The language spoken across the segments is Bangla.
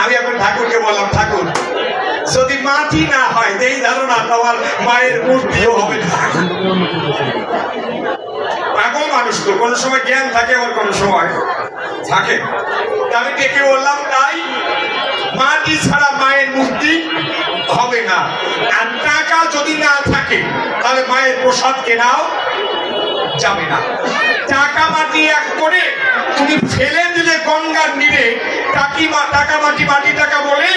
আমি এখন ঠাকুরকে বললাম, ঠাকুর যদি মাটি না হয় এই ধারণা তোমার মায়ের মূর্তিও হবে না। পাগল মানুষ তো, কোন সময় জ্ঞান থাকে আবার কোন সময় থাকে। আমি ডেকে বললাম, তাই মাটি ছাড়া মায়ের মূর্তি হবে না, আর টাকা যদি না থাকে তাহলে মায়ের প্রসাদ কেনাও যাবে না। টাকা মাটি এক করে তুমি ফেলে দিলে গঙ্গার নীরে, টাকা মাটি মাটি টাকা বলে।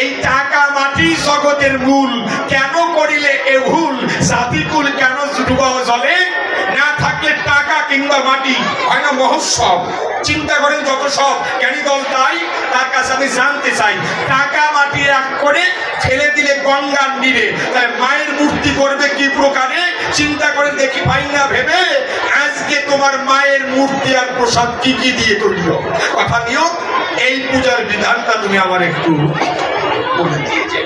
এই টাকা মাটি জগতের মূল, কেন করিলে এ ভুল, জাতিকুল কেন ডুবাও জলে, না থাকলে টাকা কিংবা মাটি হয় না মহোৎসব। চিন্তা করেন যত সব জ্ঞানী দল, তাই তার কাছে আমি জানতে চাই, টাকা মাটি এক করে ফেলে দিলে গঙ্গার নীরে, তাই মায়ের মূর্তি করবে কি প্রকারে? চিন্তা করে দেখি পাই না ভেবে, আজকে তোমার মায়ের মূর্তি আর প্রসাদ কি কি দিয়ে তৈরি হবে কথা নিও। এই পূজার বিধানটা তুমি আমার একটু বলে দিয়েছে।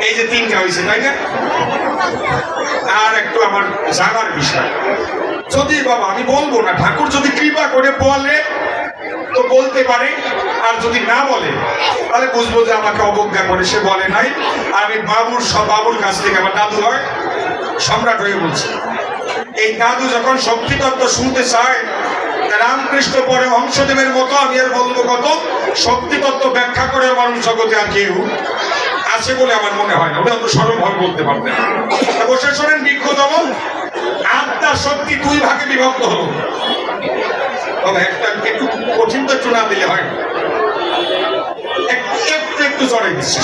এই যে তিনটা হয়েছে তাই না, আর একটু আমার জানার বিষয়, যদি বাবা আমি বলবো না, ঠাকুর যদি কৃপা করে বলে তো বলতে পারে, আর যদি না বলে তাহলে বুঝবো যে আমাকে অবজ্ঞা করে, সে বলে নাই। আর আমি বাবুর কাছ থেকে, আমার দাদু হয় সম্রাট হয়ে বলছি, এই দাদু যখন শক্তি তত্ত্ব শুনতে চায়, রামকৃষ্ণ পরে হংসদেবের মতো আমি আর বলবো কত শক্তি তত্ত্ব ব্যাখ্যা করে মানুষ জগতে আর কেউ আছে বলে আমার মনে হয় না। ওটা তো সরলভাবে বলতে পারবেন। বসে শোনেন, বিজ্ঞতম আত্মা শক্তি দুই ভাগে বিভক্ত হলো। তবে একটা একটু কঠিন তো চুনা দিলে হয়, একটু জড়াই দিচ্ছে।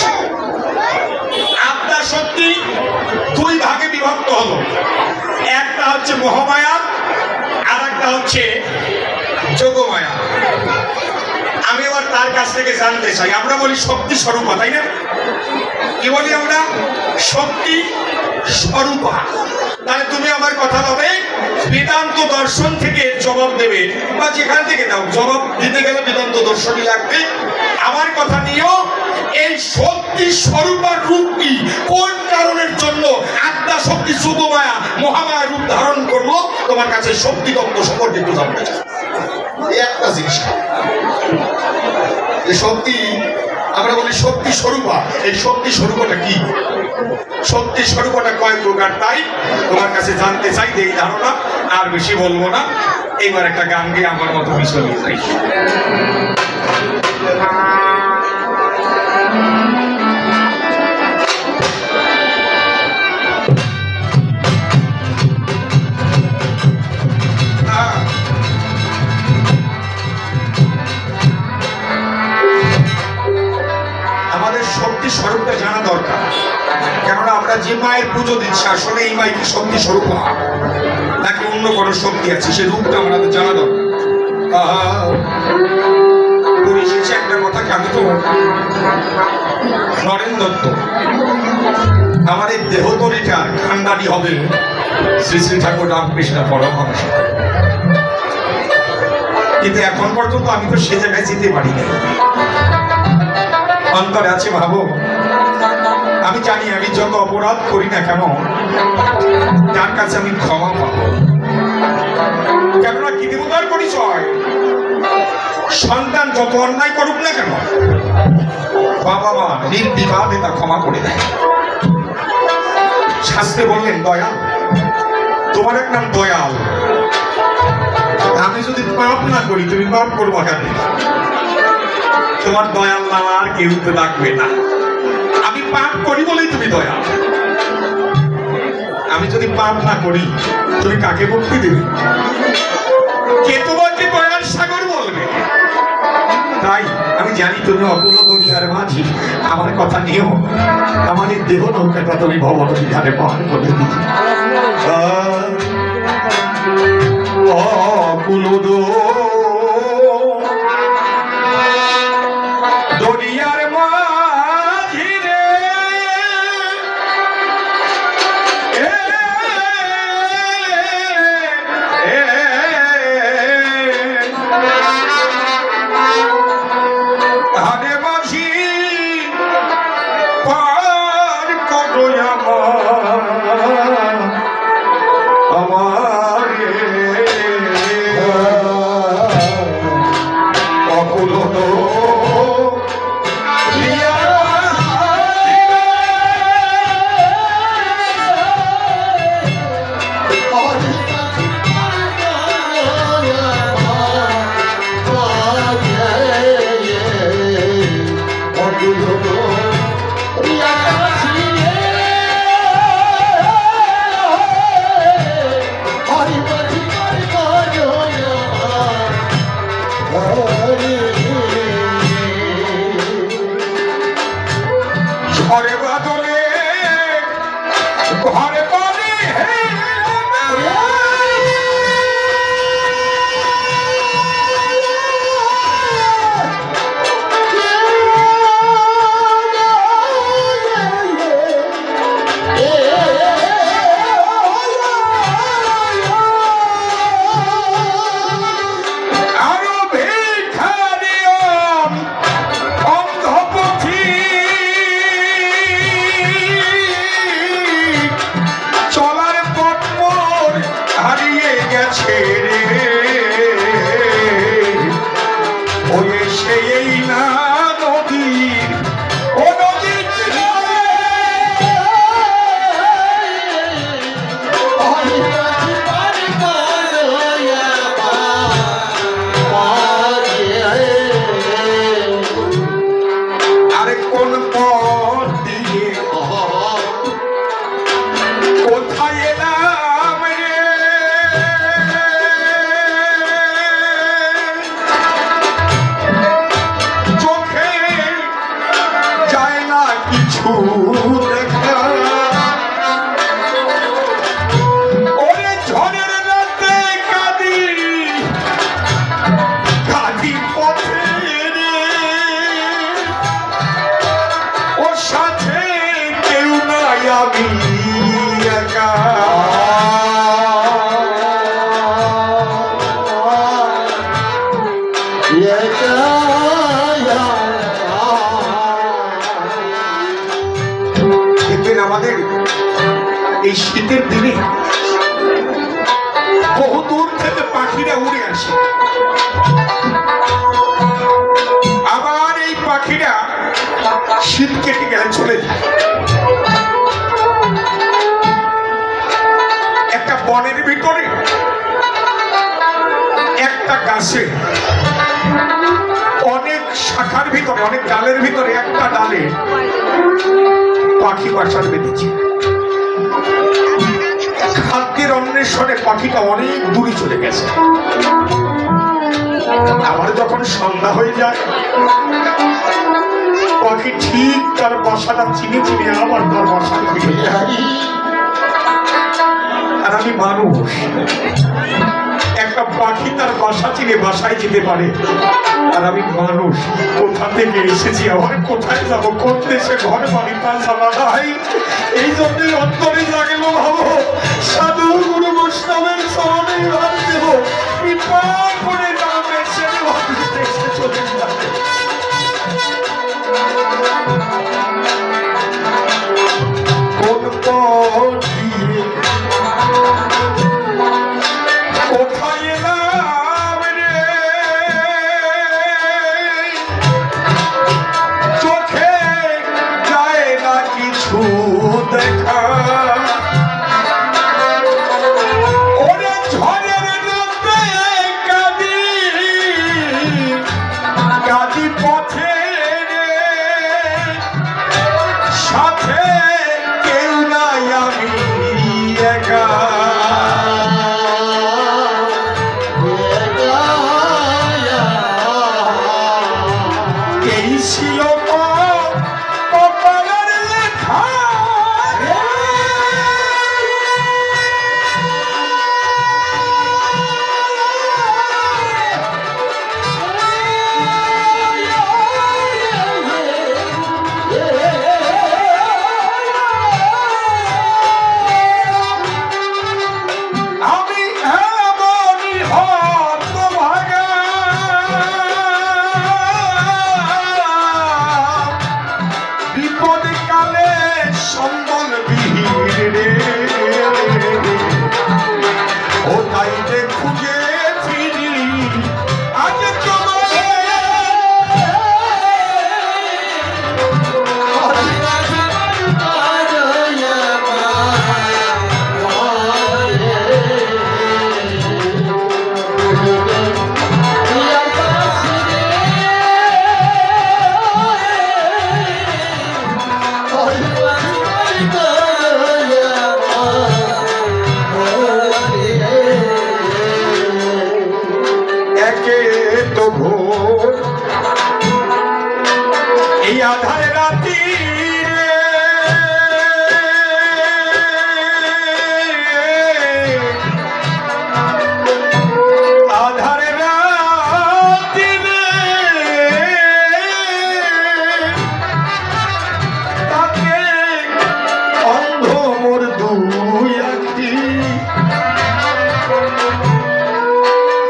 আত্মা শক্তি দুই ভাগে বিভক্ত হলো, একটা হচ্ছে মোহমায়া আর একটা হচ্ছে যোগমায়া। আমি আবার তার কাছ থেকে জানতে চাই, আমরা বলি শক্তি স্বরূপা, তাই না? কি বলি আমরা? শক্তি স্বরূপা। তাহলে তুমি আমার কথা হবে বেদান্ত দর্শন থেকে জবাব দেবে, বা যেখান থেকে দাও, জবাব দিতে গেলে বেদান্ত দর্শনই লাগবে। আমার কথা নিয়েও এই শক্তি স্বরূপার রূপ কি, কোন কারণের জন্য আত্মা শক্তি যোগমায়া মহামায়া রূপ ধারণ করলো, তোমার কাছে শক্তি তত্ত্ব সম্পর্কে একটু জানতে চাই। একটা জিনিস, এই শক্তি আমরা বলি শক্তি স্বরূপা, এই শক্তি স্বরূপটা কি, শক্তি স্বরূপটা কয় প্রকার, তাই তোমার কাছে জানতে চাই। এই ধারণা আর বেশি বলবো না, এইবার একটা গান গিয়ে আমার মতো বিষয় নিয়ে যাই। আমাদের শক্তি স্বরূপটা জানা দরকার, কেননা আমরা যে মায়ের পুজো দিচ্ছি আসলে এই মায়ের কি শক্তি স্বরূপ নাকি অন্য কোনো শক্তি আছে, সে রূপটা আমাদের জানা দরকার। পরিশেষে একটা কথা, আমি তো নরেন দত্ত, আমার এই দেহতরিটা খান্ডানি হবে শ্রী শ্রী ঠাকুর রামকৃষ্ণ পরমহংস, কিন্তু এখন পর্যন্ত আমি তো সে জায়গায় যেতে পারি না। অন্তরে আছে ভাবো, আমি জানি আমি যত অপরাধ করি না কেন তার কাছে আমি ক্ষমা পাবো, কেননা কৃতিমতার পরিচয়। সন্তান যত অন্যায় করুক না কেন বাবা মা নির্বিবাদে তা ক্ষমা করে দেয়। শাস্ত্রে বললেন দয়াল, তোমার এক নাম দয়াল, আমি যদি পাপ না করি তুমি পাপ করবো কেন? তোমার দয়াল নাম আর কেউ তো ডাকবে না, আমি পাপ করি বলেই তুমি দয়াল। আমি যদি পাপ না করি তুমি কাকে মুক্তি দেবে? কে তোমাকে দয়াল সাগর বলবে? তাই আমি জানি তুমি অপূর্ণ দুনিয়ার মাঝি, আমার কথা নিয়েও আমাদের দেহ নৌকাটা তুমি ভবন বিধানে পার করে দিচ্ছি। অপূর্ণ দুনিয়ার মাঝি রে, হারে মাঝি পার করো আমার দেখবেন আমাদের এই শীতের দিনে বহু দূর থেকে পাখিরা উড়ে আসে, আবার এই পাখিরা শীত কেটে গেলে চলে যায়। একটা বনের ভিতরে একটা গাছে অনেক শাখার ভিতরে, অনেক ডালের ভিতরে একটা ডালে পাখি বাসা বেঁধেছে। খাদ্যের অন্বেষণে পাখিটা অনেক দূরে চলে গেছে। আবার যখন সন্ধ্যা হয়ে যায়, পাখি ঠিক তার বসাটা চিনে চিনে আবার তার বসা ফিরে যায়। আর আমি মানুষ, একটা পাখি তার বাসা চিনে বাসায় যেতে পারে, আর আমি মানুষ কোথা থেকে এসেছি, আবার কোথায় যাব, কোন দেশে ঘর বাড়ি তা জানা নাই। এই জন্যই অন্তরে জাগেল ভাবো, সাধু গুরু বৈষ্ণবের চরণে ভাব দেব, কৃপা করে নামে ছেড়ে ভাবি দেশে চলে যাবে। কোন পথ দিয়ে কোথায় এলাম রে, চোখে যায় না কিছু দেখা। ওরে ঝড়ের রাতে কাঁদি কাঁদি পথে রে, সাথে কেউ নাই আমি একা। এই ছিল কপালের লেখা, আমি এমনই হতভাগা, বিপদ কালে সম্বল বিহীন রে, ও তাই যে খুঁজে ফিরি আজ তোমায়। একে তো ভোর এই আধার রাতি রে, আধার রাতি রে, তাকে অন্ধ মোর দুই আঁখি।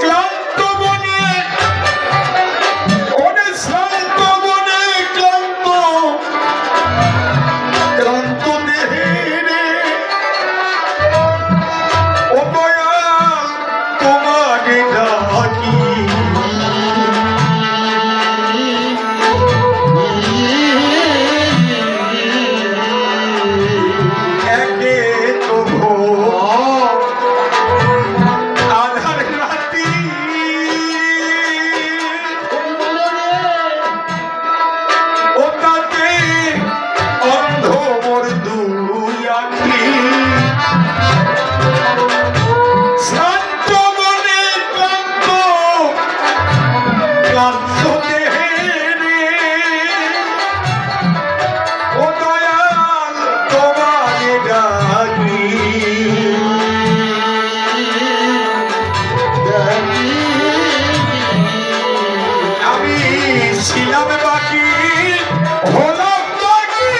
ক্লান্ত মনে ওরে শ্রান্ত মনে, ক্লান্ত ক্লান্ত দেহে রে, ও দয়াল তোমাকে ডাকি। একে তো ভোর আধার রাতি, ও তাতে অন্ধ মোর দুই আঁখি। শান্ত মনে ক্লান্ত ক্লান্ত দেহে রে, ও দয়াল তোমাকে ডাকি। আমি ছিলাম বাকি, হলাম বাকি।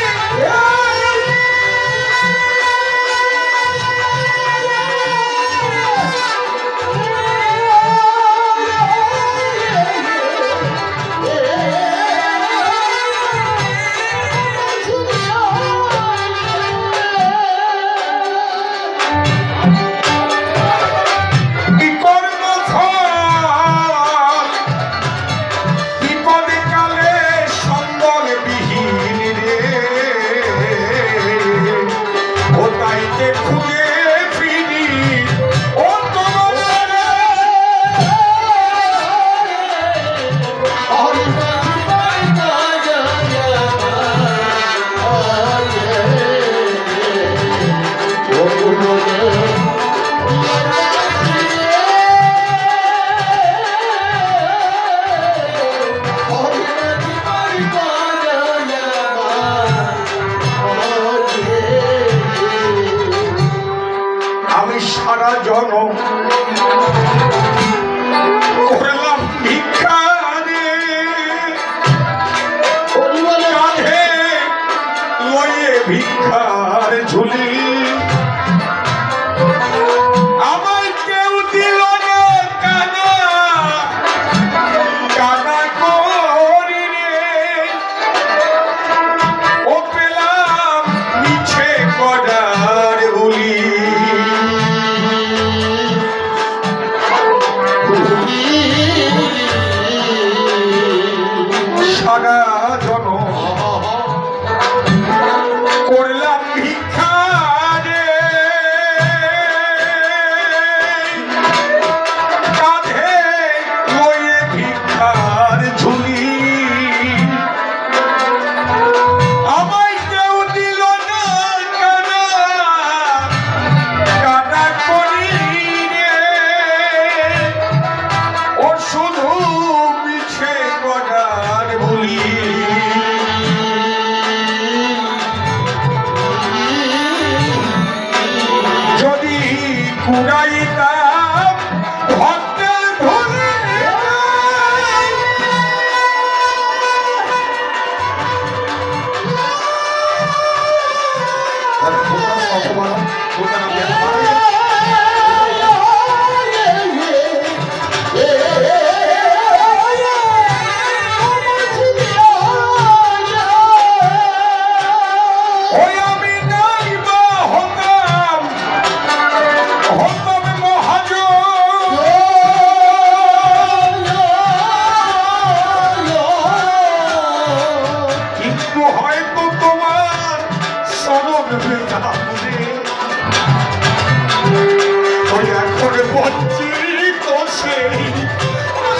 মঞ্জুরি কোষে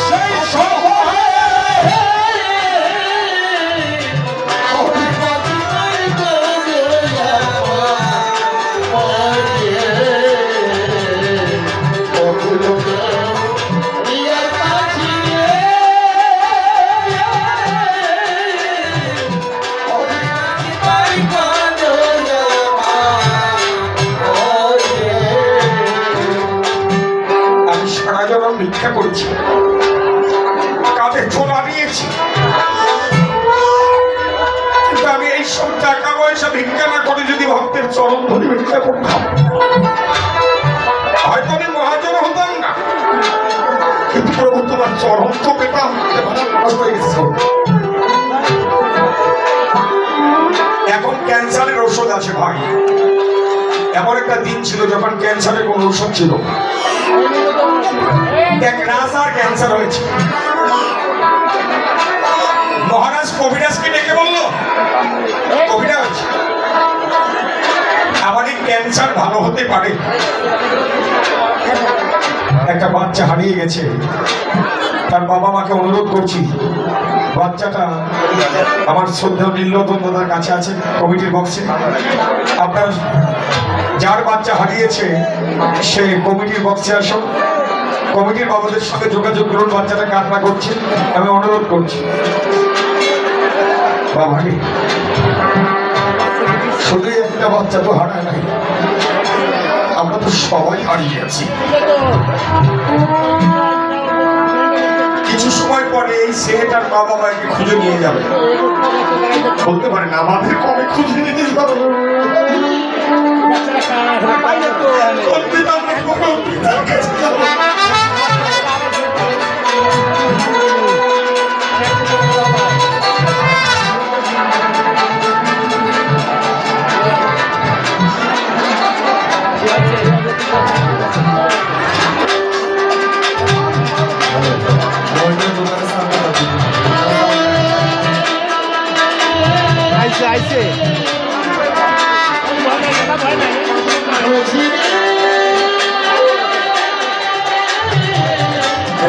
সেই শহরে ভিক্ষা করেছি, কাঁধে ছোলা নিয়েছি, কিন্তু আমি এইসব টাকা পয়সা ভিক্ষা না করে যদি ভক্তের চরণ ধরে ভিক্ষা করতাম হয়তো আমি মহাজন হতাম না, কিন্তু প্রভু তোমার চরণ তো পেতাম। এখন ক্যান্সারের ঔষধ আছে ভাই, এমন একটা দিন ছিল যখন ক্যান্সারের কোন ঔষধ ছিল। এক রাজার ক্যান্সার হয়েছে, মহারাজ কবিরাজকে ডেকে বললো কবিরাজ আমার এই ক্যান্সার ভালো হতে পারে, একটা বাচ্চা হারিয়ে গেছে, তার বাবা মাকে অনুরোধ করছি বাচ্চাটা আমার শ্রদ্ধেয় নীলরতন দাদার কাছে আছে কমিটির বক্সে, আপনার যার বাচ্চা হারিয়েছে সে কমিটির বক্সে আসুন, কমিটির বাবাদের সঙ্গে যোগাযোগ করুন, বাচ্চাটা কান্না করছে, আমি অনুরোধ করছি। বাবারে শুধু একটা বাচ্চা তো হারায় নাই, আমরা তো সবাই হারিয়ে আছি। কিছু সময় পরে এই ছেলেটার বাবা মাকে খুঁজে নিয়ে যাবে, বলতে পারেন আমাদের কবে খুঁজে নিয়ে যাবে, আইছে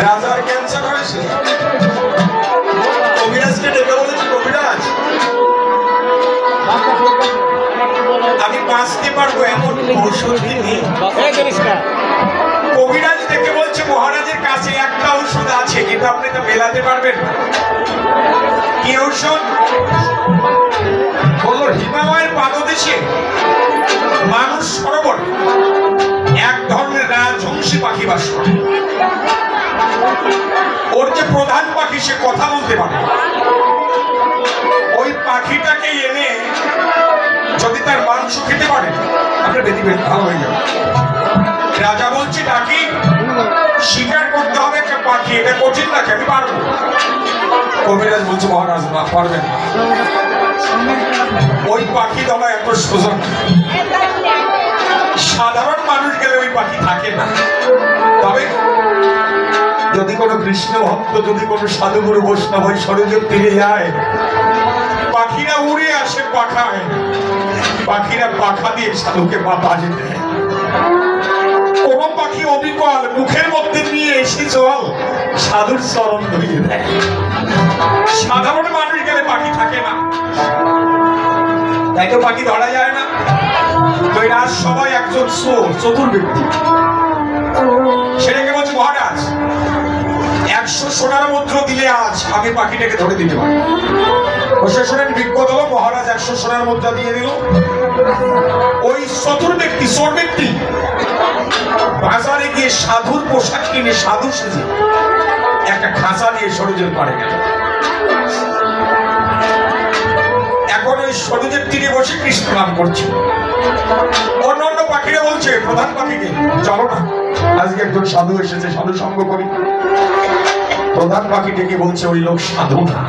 রাজার ক্যান্সার হয়েছে, কবিরাজকে ডেকে বলেছি কবিরাজ আমি বাঁচতে পারবো এমন ঔষধ নেই। কবিরাজ ডেকে বলছে মহারাজের কাছে একটা ঔষধ আছে, কিন্তু আপনি তো মেলাতে পারবেন না। কি ঔষধ? বললো হিমালয়ের পাদদেশে মানুষ সরোবর এক ধরনের রাজহংসী পাখি বাস করে, ওর যে প্রধান পাখি সে কথা বলতে পারে, ওই পাখিটাকে এনে যদি তার মাংস খেতে পারে আপনার বেদিবেন ভালো হয়ে যাবে। রাজা বলছে নাকি শিকার করতে হবে একটা পাখি, এটা কঠিন নাকি আমি পারবো? কবিরাজ বলছে মহারাজ না পারবেন না, ওই পাখি ধরা এত সোজা, সাধারণ মানুষ গেলে ওই পাখি থাকে না। তবে যদি কোনো কৃষ্ণ ভক্ত, যদি কোনো সাধুগুরু বৈষ্ণব ওই সরোজের তীরে যায়, পাখিরা উড়ে আসে পাখায়, পাখিরা পাখা দিয়ে সাধুকে বাজে দেয়। কোন পাখি অবিকল মুখের মধ্যে নিয়ে এসে জল সাধুর চরণ ধরিয়ে দেয়। সাধারণ মানুষ গেলে পাখি থাকে না, তাই তো পাখি ধরা যায় না। তো এরা সবাই একজন চতুর ব্যক্তি, সেটাকে বলছে মহারাজ 100 সোনার মুদ্র দিলে আজ আমি পাখিটাকে ধরে দিতে পারি। প্রশাসনের বিজ্ঞত হলো, মহারাজ 100 সোনার মুদ্রা দিয়ে দিল। ওই চতুর ব্যক্তি, চোর ব্যক্তি বাজারে গিয়ে সাধুর পোশাক কিনে সাধু সেজে একটা খাঁচা নিয়ে সরোজের পাড়ে গেল। এখন ওই সরোজের তীরে বসে কৃষ্ণ নাম করছে। অন্যান্য পাখিরা বলছে প্রধান পাখিকে চলো না, আজকে একজন সাধু এসেছে, সাধু সঙ্গ করি। প্রধান পাখি ডেকে বলছে ওই লোক সাধু না।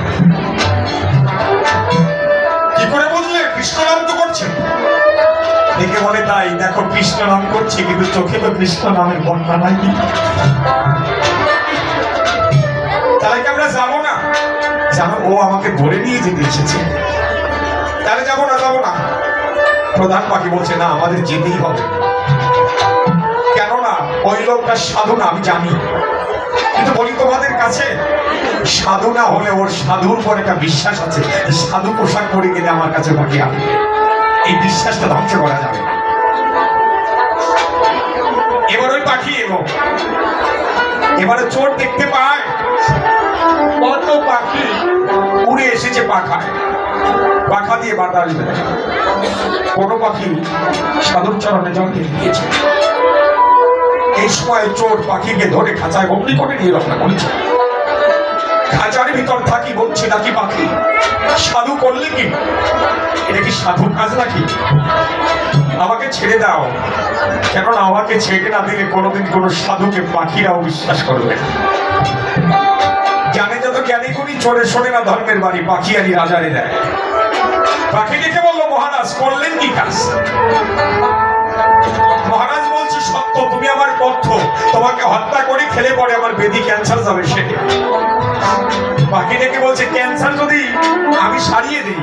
কি করে বুঝলে? কৃষ্ণ নাম তো করছে। ডেকে বলে তাই দেখো কৃষ্ণ নাম করছে, কিন্তু চোখে তো কৃষ্ণ নামের বন্যা নাই। তাহলে কি আমরা যাবো না? জানো ও আমাকে ধরে নিয়ে যেতে এসেছে, তাহলে যাবো না? যাবো না। প্রধান পাখি বলছে না, আমাদের যেতেই হবে। কেননা ওই লোকটা সাধু না আমি জানি, কিন্তু বলি তোমাদের কাছে সাধু না হলে ওর সাধুর পর একটা বিশ্বাস আছে, সাধু পোশাক পরে গেলে আমার কাছে পাখি আসবে, এই বিশ্বাসটা ধ্বংস করা যাবে না। এবার ওই পাখি এলো, এবারে চোর দেখতে পায় কত পাখি উড়ে এসেছে পাখায়, পাখা দিয়ে বাতাস দেয়, কোনো পাখি সাধুর চরণে জল দিয়েছে। এই সময় চোর পাখিকে ধরে খাঁচায় বন্দি করে নিয়ে রক্ষা করেছে। খাঁচার ভিতর থাকি বলছে নাকি পাখি সাধু করলে কি, এটা কি সাধুর কাজ নাকি? আমাকে ছেড়ে দাও, কেননা আমাকে ছেড়ে না দিলে কোনোদিন কোনো সাধুকে পাখিরাও বিশ্বাস করবে না। জানে যত জ্ঞানী করি চোরে শোনে না ধর্মের বাড়ি, পাখি আনি রাজারে দেয়। পাখি দেখে বললো মহারাজ করলেন কি কাজ? মহারাজ বলছে সত্য, তুমি আমার পথ্য, তোমাকে হত্যা করে খেলে পরে আমার বেদি ক্যান্সার যাবে সেটা। পাখি ডেকে বলছে ক্যান্সার যদি আমি সারিয়ে দিই,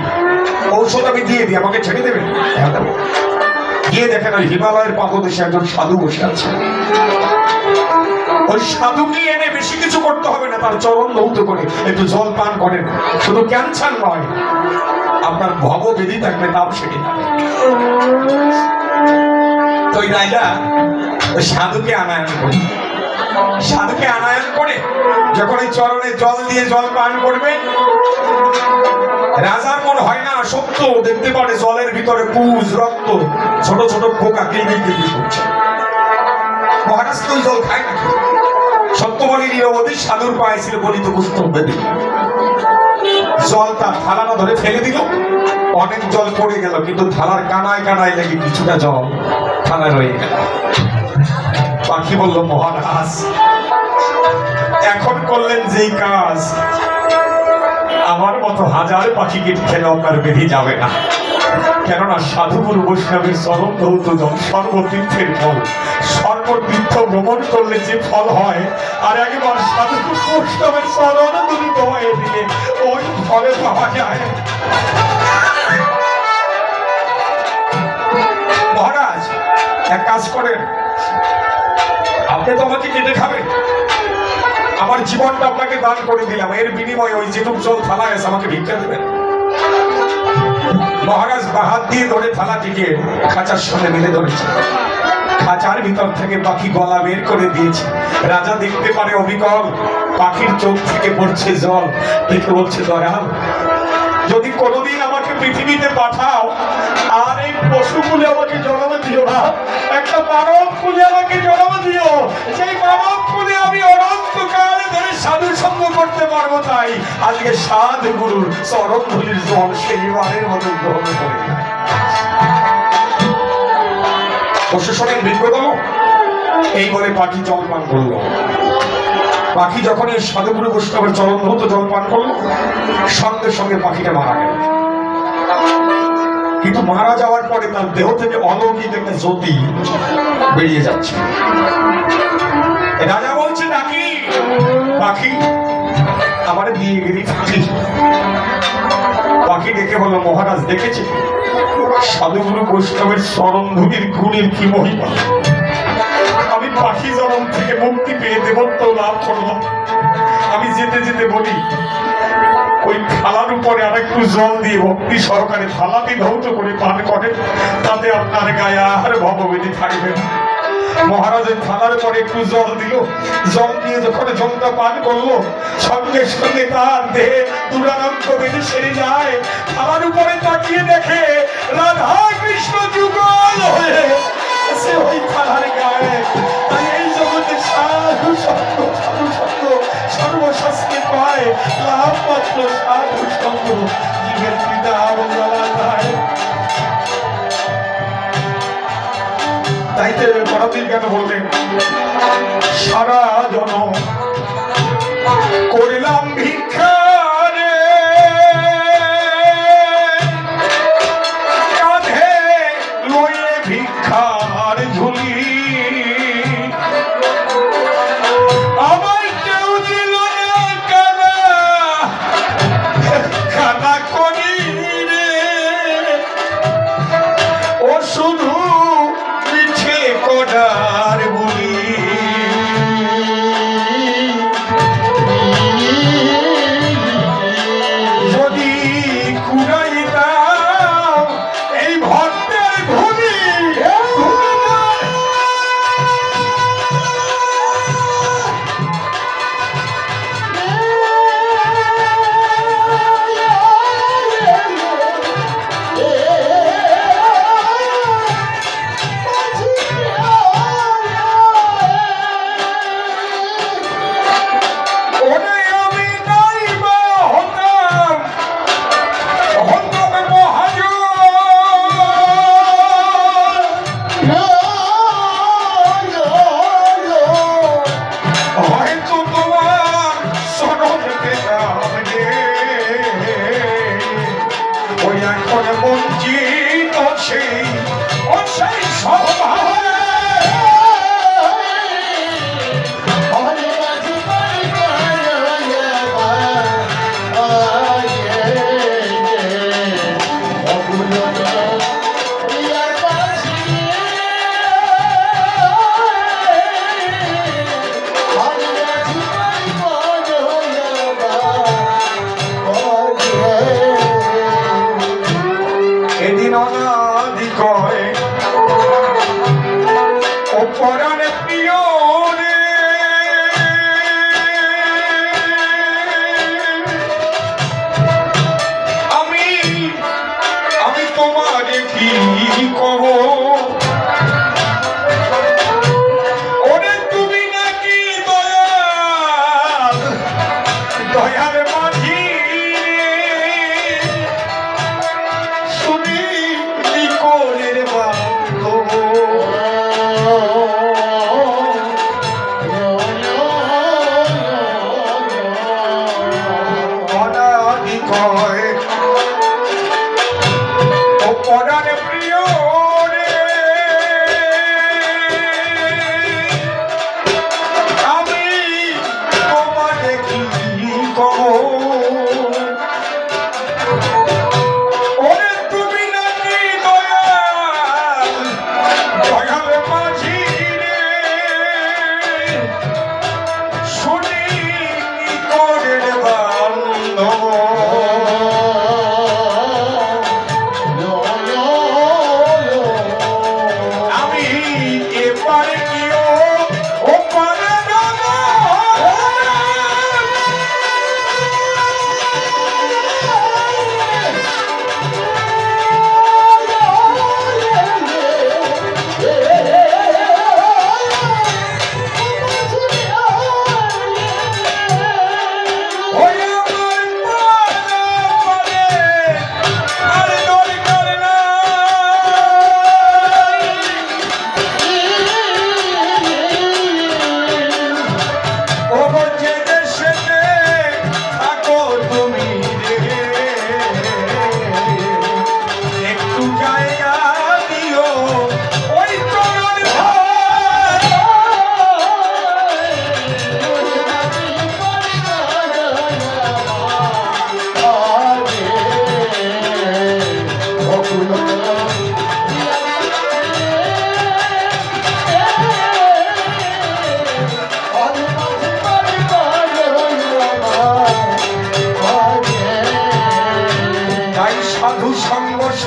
ঔষধ আমি দিয়ে দিই, আমাকে ছেড়ে দেবে? গিয়ে দেখেন ওই হিমালয়ের পাদদেশে একজন সাধু বসে আছে। ওই সাধুকে এনে বেশি কিছু করতে হবে না, তার চরণ ধৌত করে একটু জল পান করেন, শুধু ক্যান্সার নয় আপনার ভববেদি থাকবে নাম সেটি না। তো ওই রাজা ওই সাধুকে আনায়ন করে, সাধুকে আনায়ন করে যখন এই চরণে জল দিয়ে জল পান করবে, রাজার মন হয় না সত্য, দেখতে পারে জলের ভিতরে পুজ রক্ত ছোট ছোট পোকা কিলবিল কিলবিল করছে। মহারাজ তো জল খায় না, সত্য বলে নিরবধি সাধুর পায়ে ছিল বলিত কুষ্ঠ বেদি, জল তার থালাটা ধরে ফেলে দিল, অনেক জল পড়ে গেল, কিন্তু থালার কানায় কানায় লেগে কিছুটা জল থালায় রয়ে গেল। পাখি বলল মহারাজ এখন করলেন যেই কাজ, আমার মতো হাজার পাখিকে খেলে আপনার বেঁধে যাবে না, কেননা সাধুগুরু বৈষ্ণবের চরণ ধৌত জল সর্বতীর্থের ফল, সর্বতীর্থ ভ্রমণ করলে যে ফল হয়, আর একবার সাধুগুরু বৈষ্ণবের চরণ ধৌত হয়ে দিলে ওই ফলে পাওয়া যায়। মহারাজ এক কাজ করেন, আপনি তো আমাকে কেটে খাবেন, আমার জীবনটা আপনাকে দান করে দিলাম, এর বিনিময়ে ওই যেটুক জল থালায় আছে আমাকে ভিক্ষা দেবেন। মহারাজ বাহাত দিয়ে ধরে থালাটিকে খাঁচার সঙ্গে মিলে ধরেছে, খাঁচার ভিতর থেকে পাখি গলা বের করে দিয়েছে। রাজা দেখতে পারে অবিকল, পাখির চোখ থেকে পড়ছে জল, দেখে বলছে দয়াল যদি কোনোদিন আমাকে পৃথিবীতে পাঠাও, আর এই পশুগুলো আমাকে জন্ম দিও না, একটা মানব খুলে আমাকে জন্ম দিও, সেই মানব খুলে আমি অনন্তকাল ধরে সাধু সঙ্গ করতে পারবো। তাই আজকে সাধু গুরুর চরণ ধুলির জল সেইবারের মতো গ্রহণ করে। প্রশাসনের বিজ্ঞতম এই বলে পাখি জল পান করলো। পাখি যখন এই সাধুগুরু বৈষ্ণবের চরণ ধৌত জল পান করলো, সঙ্গে সঙ্গে পাখিটা মারা গেল। কিন্তু মারা যাওয়ার পরে তার দেহ থেকে অলৌকিক একটা জ্যোতি বেরিয়ে যাচ্ছে। রাজা বলছে নাকি পাখি আমার দিয়ে গেলি পাখি। পাখি ডেকে বলল মহারাজ দেখেছে সাধুগুরু বৈষ্ণবের চরণ ধুলির গুণের কি মহিমা, আমি পাখি জনম থেকে মুক্তি পেয়ে দেবত্ব লাভ করলাম। আমি যেতে যেতে বলি ওই থালার উপরে আরেকটু জল দিয়ে ভক্তি সহকারে থালাটি ধৌত করে পান করেন, তাতে আপনার গায়ে আর ভববেদী থাকবে না। মহারাজের থালার পরে একটু জল দিল, জল দিয়ে যখন জলটা পান করলো, সঙ্গে সঙ্গে তার দেহে দুরারোগ্য বেঁধে সেরে যায়। থালার উপরে তাকিয়ে দেখে রাধা কৃষ্ণ যুগল হয়ে সে ওই থালার গায়ে। তাই এই জগতে সাধু সত্য, সাধু সত্য সর্বশাস্ত্রে পায় লাভ মাত্র সাধু সত্য, জীবের পিতা বলা যায়। তাইতে পরাধীন কেন বললেন সারা জনম করিলাম ভিক্ষা রে, কাঁধে লয়ে ভিক্ষার ঝুলি, আমার কেউ দিল না কানা কানা করি রে, ও শুধু কডার বলি। ওরে বঞ্চিত সেই স্বভাব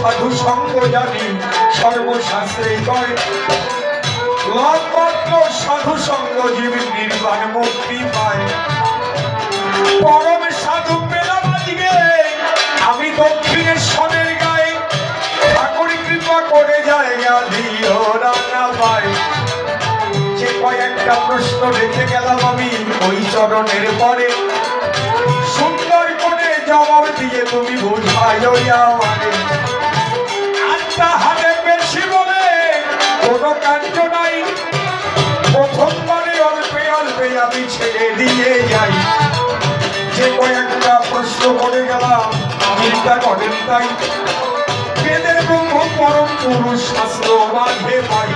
সাধু সঙ্গ জানি সর্বশাস্ত্রে কয় লবমাত্র সাধু সঙ্গ জীবী নির্বাণ মুক্তি পায়। পরম সাধু পেলাম আজকে আমি দক্ষিণেশ্বরের গায়ে, ঠাকুর কৃপা করে জায়গা দিও রান্না পায়। যে কয়েকটা প্রশ্ন রেখে গেলাম আমি ওই চরণের পরে, সুন্দর করে জবাব দিয়ে তুমি বুঝাইও আমারে। হাতে বেশি বলে কোনো কাণ্ড নাই, প্রথমবারে অল্পে অল্পে আমি ছেড়ে দিয়ে যাই। যে কয়েকটা প্রশ্ন করে গেলাম আমি তা করেন তাই, বেদের ব্রহ্ম পরম পুরুষ শাস্ত্র মাঝে পাই।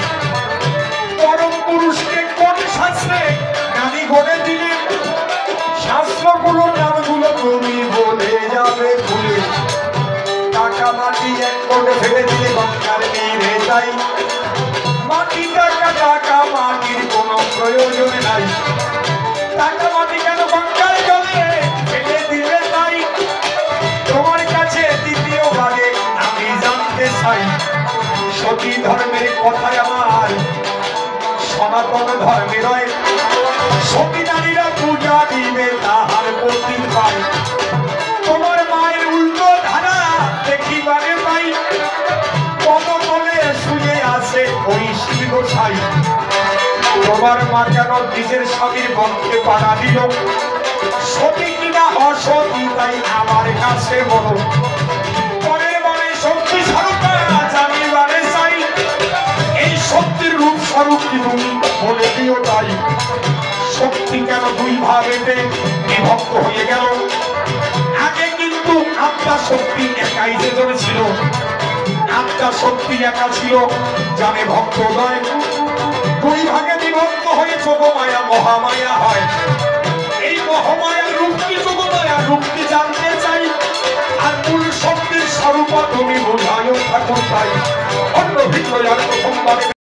পরম পুরুষকে কোন শাস্ত্রে নামি গড়ে দিলে, শাস্ত্রগুলোর নামগুলো তুমি বলে যাবে ভুলে। টাকা মাটি এক করে ফেলে দিলে গঙ্গার নীরে যাই, মাটি টাকা টাকা মাটির কোনো প্রয়োজন নাই। টাকা মাটি কেন গঙ্গার জলে ফেলে দিলে তাই, তোমার কাছে দ্বিতীয়বারে আমি জানতে চাই। সতী ধর্মের কথায় আমার সনাতন ধর্মের সতী নারীরা পূজা দিবে তাহার প্রতি পায়। তোমার মায়ের উল্টো ধারা দেখিবারে পাই, পদতলে শুয়ে আছে ওই শিব গোসাই। তোমার মা কেন নিজের স্বামীর বক্ষে পাড়া দিল, সতী কিনা অসতী তাই আমার কাছে বলো। পরের বারে শক্তি স্বরূপা জানিবারে চাই, এই শক্তির রূপ স্বরূপ কি তুমি বলে দিও তাই। শক্তি কেন দুই ভাবেতে বিভক্ত হয়ে গেল, আগে কিন্তু আত্মা শক্তি একাই যে ছিল। একটা শক্তি একা ছিল জানে ভক্তদয়, দুই ভাগে বিভক্ত হয়ে যোগমায়া মহামায়া হয়। এই মহামায়ার রূপটি যোগমায়া রূপটি জানতে চাই, আর মূল শক্তির স্বরূপ তুমি বোঝানো ঠাকুর তাই অন্য ভিতরে আর প্রথমবারে